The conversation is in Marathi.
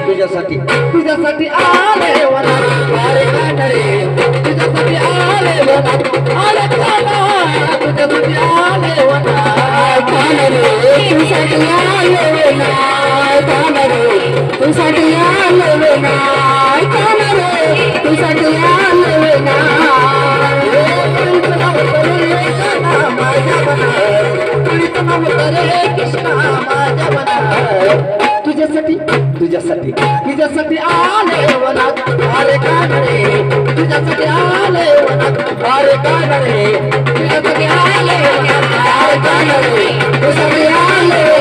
तुझ्यासाठी तुझ्यासाठी आले वना अरे कानडे तुझ्यासाठी आले वना अरे काना तुझ्यासाठी आले वना कानडे तुझ्यासाठी आले वना कानडे तुझ्यासाठी आले वना कानडे तुझ्यासाठी आले वना कृष्णा माझ्या मना तुझ्यासाठी तुझ्यासाठी तुझ्यासाठी आले वनात अरे कानडे तुझ्यासाठी आले वनात अरे कानडे तुझ्यासाठी आले वनात अरे कानडे तुझ्यासाठी आले